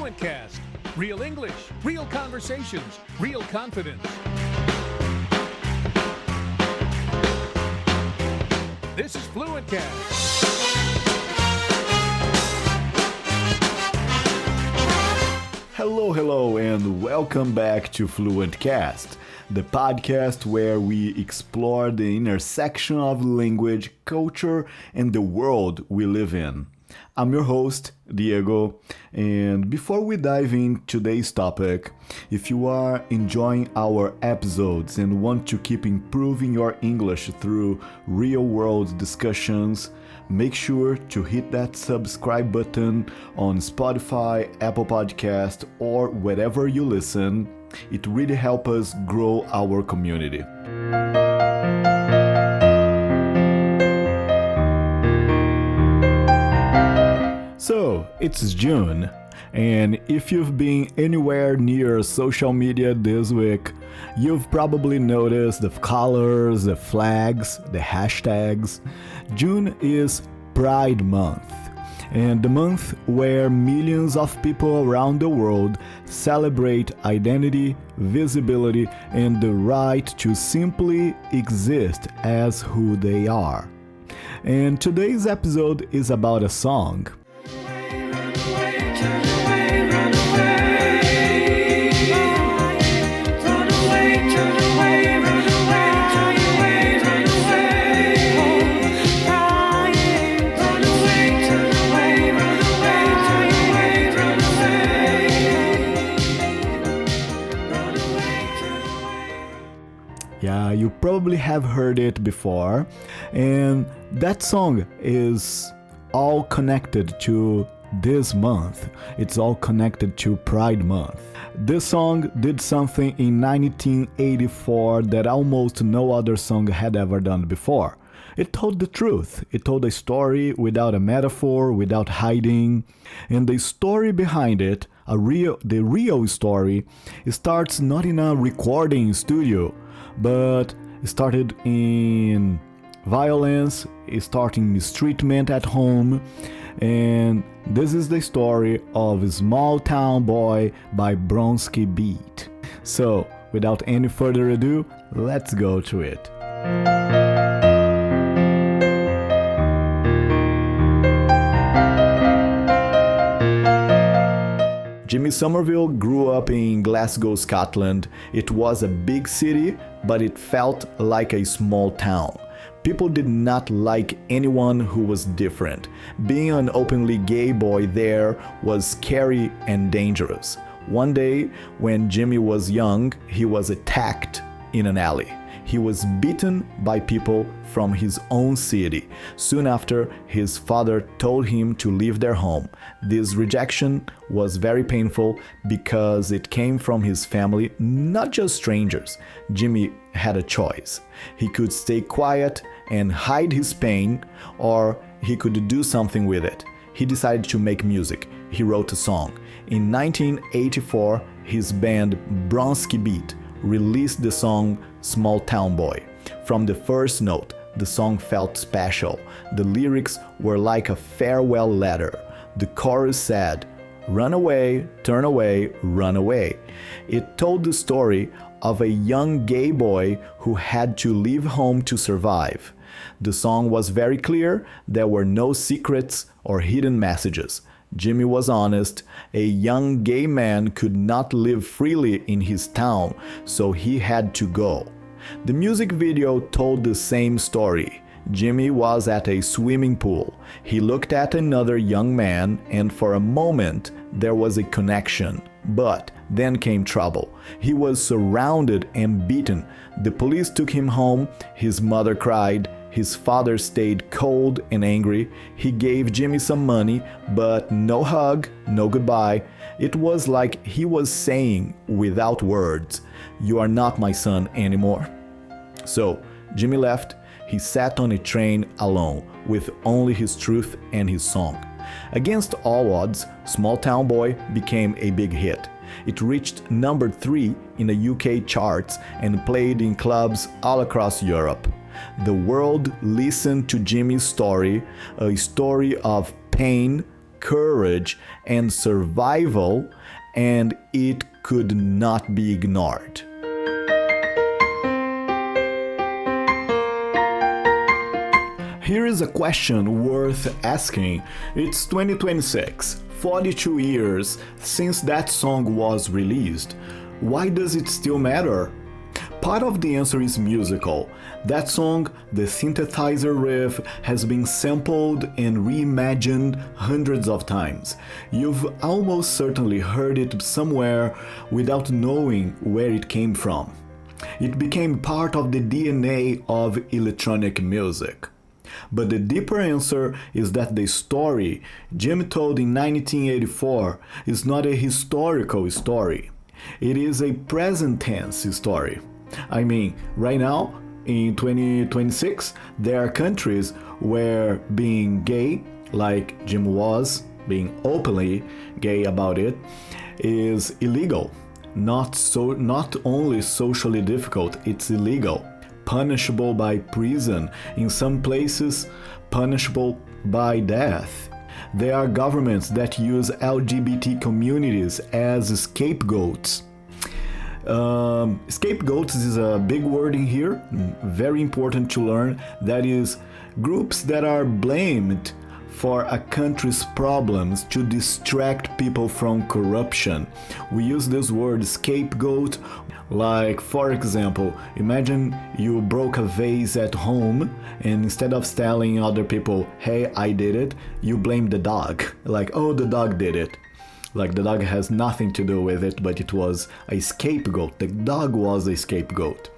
FluentCast. Real English, real conversations, real confidence. This is FluentCast. Hello, and welcome back to FluentCast, the podcast where we explore the intersection of language, culture, and the world we live in. I'm your host, Diego, and before we dive into today's topic, if you are enjoying our episodes and want to keep improving your English through real-world discussions, make sure to hit that subscribe button on Spotify, Apple Podcast, or wherever you listen. It really helps us grow our community. So, it's June, and if you've been anywhere near social media this week, you've probably noticed the colors, the flags, the hashtags. June is Pride Month, and the month where millions of people around the world celebrate identity, visibility, and the right to simply exist as who they are. And today's episode is about a song. Yeah, you probably have heard it before, and that song is all connected to this month. It's all connected to Pride Month. This song did something in 1984 that almost no other song had ever done before. It told the truth. It told a story without a metaphor, without hiding. And the story behind it, the real story, it starts not in a recording studio, but it started in violence, it started in mistreatment at home. And this is the story of Small Town Boy by Bronski Beat. So, without any further ado, let's go to it. Jimmy Somerville grew up in Glasgow, Scotland. It was a big city, but it felt like a small town. People did not like anyone who was different. Being an openly gay boy there was scary and dangerous. One day, when Jimmy was young, he was attacked in an alley. He was beaten by people from his own city. Soon after, his father told him to leave their home. This rejection was very painful because it came from his family, not just strangers. Jimmy had a choice. He could stay quiet and hide his pain, or he could do something with it. He decided to make music. He wrote a song. In 1984, his band Bronski Beat released the song Small Town Boy. From the first note, the song felt special. The lyrics were like a farewell letter. The chorus said, "Run away, turn away, run away." It told the story of a young gay boy who had to leave home to survive. The song was very clear. There were no secrets or hidden messages. Jimmy was honest. A young gay man could not live freely in his town, so he had to go. The music video told the same story. Jimmy was at a swimming pool. He looked at another young man, and for a moment there was a connection. But then came trouble. He was surrounded and beaten. The police took him home. His mother cried. His father stayed cold and angry. He gave Jimmy some money, but no hug, no goodbye. It was like he was saying, without words, "You are not my son anymore." So, Jimmy left. He sat on a train alone, with only his truth and his song. Against all odds, Small Town Boy became a big hit. It reached number 3 in the UK charts and played in clubs all across Europe. The world listened to Jimmy's story, a story of pain, courage and survival, and it could not be ignored. Here is a question worth asking. It's 2026, 42 years since that song was released. Why does it still matter? Part of the answer is musical. That song, the synthesizer riff, has been sampled and reimagined hundreds of times. You've almost certainly heard it somewhere without knowing where it came from. It became part of the DNA of electronic music. But the deeper answer is that the story Jim told in 1984 is not a historical story. It is a present tense story. I mean, right now, in 2026, there are countries where being gay, like Jim was, being openly gay about it, is illegal. Not only socially difficult, it's illegal. Punishable by prison, in some places punishable by death. There are governments that use LGBT communities as scapegoats. Scapegoats is a big word in here, very important to learn. That is, groups that are blamed for a country's problems to distract people from corruption. We use this word scapegoat. Like, for example, imagine you broke a vase at home and instead of telling other people, hey, I did it, you blame the dog. Like, oh, the dog did it. Like, the dog has nothing to do with it, but it was a scapegoat. The dog was a scapegoat.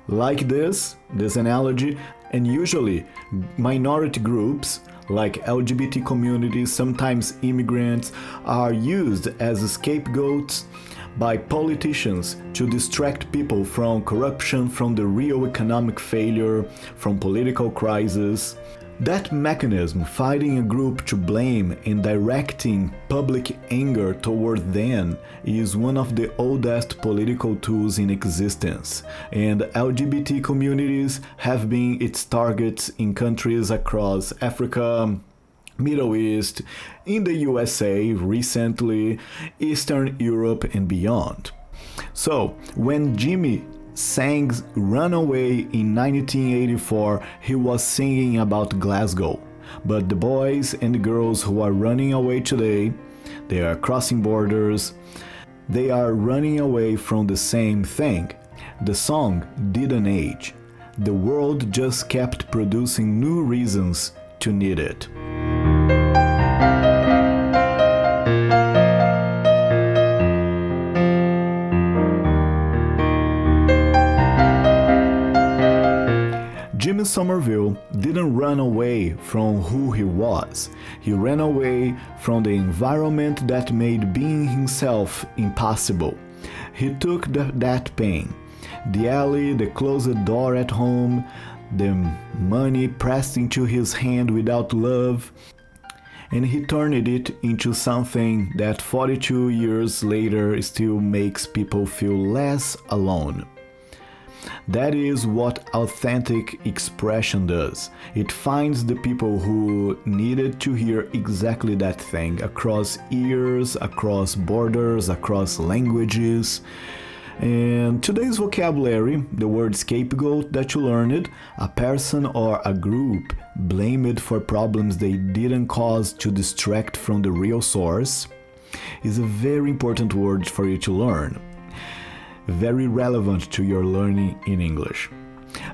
Like this analogy, and usually minority groups like LGBT communities, sometimes immigrants, are used as scapegoats by politicians to distract people from corruption, from the real economic failure, from political crisis. That mechanism, finding a group to blame and directing public anger toward them, is one of the oldest political tools in existence, and LGBT communities have been its targets in countries across Africa, Middle East, in the USA recently, Eastern Europe and beyond. So, when Jimmy sang Runaway in 1984, he was singing about Glasgow. But the boys and girls who are running away today, they are crossing borders, they are running away from the same thing. The song didn't age. The world just kept producing new reasons to need it. Jimmy Somerville didn't run away from who he was. He ran away from the environment that made being himself impossible. He took that pain, the alley, the closed door at home, the money pressed into his hand without love, and he turned it into something that 42 years later still makes people feel less alone. That is what authentic expression does. It finds the people who needed to hear exactly that thing across years, across borders, across languages. And today's vocabulary, the word scapegoat that you learned, a person or a group blamed for problems they didn't cause to distract from the real source, is a very important word for you to learn. Very relevant to your learning in English.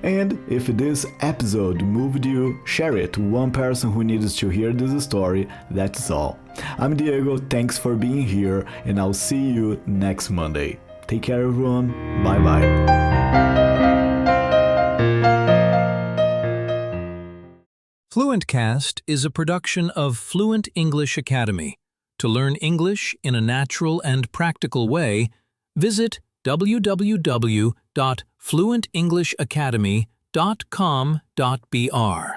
And if this episode moved you, share it to one person who needs to hear this story. That's all. I'm Diego, thanks for being here, and I'll see you next Monday. Take care, everyone. Bye-bye. FluentCast is a production of Fluent English Academy. To learn English in a natural and practical way, visit www.fluentenglishacademy.com.br